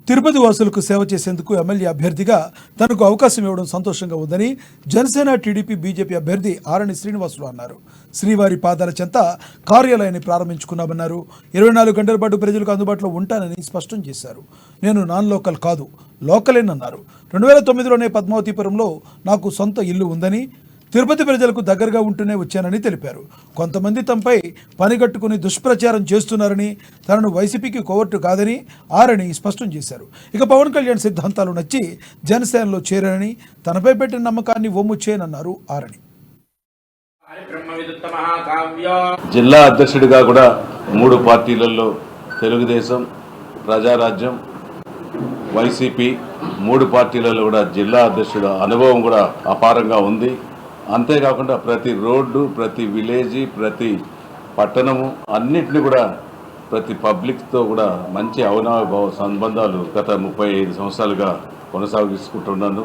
తిరుపతి వాసులకు సేవ చేసేందుకు ఎమ్మెల్యే అభ్యర్థిగా తనకు అవకాశం ఇవ్వడం సంతోషంగా ఉందని జనసేన టీడీపీ బీజేపీ అభ్యర్థి ఆరణి శ్రీనివాసులు అన్నారు. శ్రీవారి పాదాల చెంత కార్యాలయాన్ని ప్రారంభించుకున్నామన్నారు. 24 గంటల పాటు ప్రజలకు అందుబాటులో ఉంటానని స్పష్టం చేశారు. నేను నాన్ లోకల్ కాదు, లోకలేనన్నారు. 2009లోనే పద్మావతిపురంలో నాకు సొంత ఇల్లు ఉందని, తిరుపతి ప్రజలకు దగ్గరగా ఉంటూనే వచ్చానని తెలిపారు. కొంతమంది తమపై పనిగట్టుకుని దుష్ప్రచారం చేస్తున్నారని, తనను వైసీపీకి కోవర్టు కాదని ఆరణి స్పష్టం చేశారు. ఇక పవన్ కళ్యాణ్ సిద్ధాంతాలు నచ్చి జనసేనలో చేరారని, తనపై పెట్టిన నమ్మకాన్ని వమ్ము చేయనన్నారు ఆరణి. జిల్లా అధ్యక్షుడిగా కూడా 3 పార్టీలలో తెలుగుదేశం, ప్రజారాజ్యం, వైసీపీ 3 పార్టీలలో కూడా జిల్లా అధ్యక్షుడు అనుభవం కూడా అపారంగా ఉంది. అంతేకాకుండా ప్రతి రోడ్డు, ప్రతి విలేజీ, ప్రతి పట్టణము అన్నిటిని కూడా ప్రతి పబ్లిక్తో కూడా మంచి అవినాభావ సంబంధాలు గత 35 సంవత్సరాలుగా కొనసాగిస్తుంటున్నాను.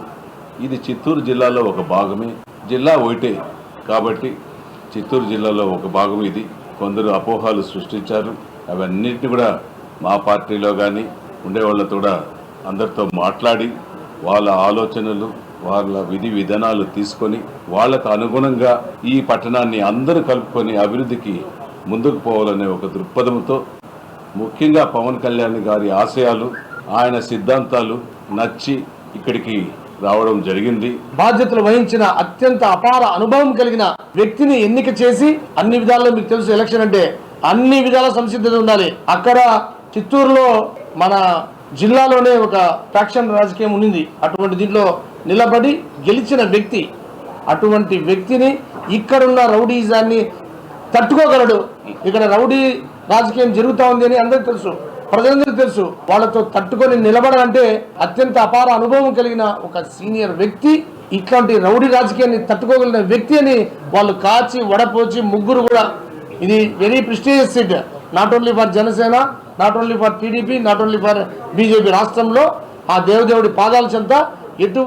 ఇది చిత్తూరు జిల్లాలో ఒక భాగమే. జిల్లా ఒకటే కాబట్టి చిత్తూరు జిల్లాలో ఒక భాగం ఇది. కొందరు అపోహలు సృష్టించారు. అవన్నిటిని కూడా మా పార్టీలో కానీ ఉండేవాళ్ళతో కూడా అందరితో మాట్లాడి వాళ్ళ ఆలోచనలు, వాళ్ళ విధి విధానాలు తీసుకొని వాళ్ళకు అనుగుణంగా ఈ పట్టణాన్ని అందరూ కలుపుకొని అభివృద్ధికి ముందుకు పోవాలనే ఒక దృక్పథంతో, ముఖ్యంగా పవన్ కళ్యాణ్ గారి ఆశయాలు, ఆయన సిద్ధాంతాలు నచ్చి ఇక్కడికి రావడం జరిగింది. బాధ్యతలు వహించిన అత్యంత అపార అనుభవం కలిగిన వ్యక్తిని ఎన్నిక చేసి, అన్ని విధాల్లో మీకు తెలుసు ఎలక్షన్ అంటే అన్ని విధాల సంసిద్ధత ఉండాలి. అక్కడ చిత్తూరులో మన జిల్లాలోనే ఒక ఫ్యాక్షన్ రాజకీయం ఉన్నింది. అటువంటి దీంట్లో నిలబడి గెలిచిన వ్యక్తి, అటువంటి వ్యక్తిని ఇక్కడున్న రౌడీజాన్ని తట్టుకోగలడు. ఇక్కడ రౌడీ రాజకీయం జరుగుతూ ఉంది అని అందరికీ తెలుసు, ప్రజలందరికీ తెలుసు. వాళ్ళతో తట్టుకొని నిలబడాలంటే అత్యంత అపార అనుభవం కలిగిన ఒక సీనియర్ వ్యక్తి, ఇట్లాంటి రౌడీ రాజకీయాన్ని తట్టుకోగలిగిన వ్యక్తి అని వాళ్ళు కాచి వడపోచి ముగ్గురు కూడా. ఇది very prestigious seat, not only for Janasena, not only for TDP, not only for BJP. రాష్ట్రంలో ఆ దేవదేవుడి పాదాల చెంత ఎటు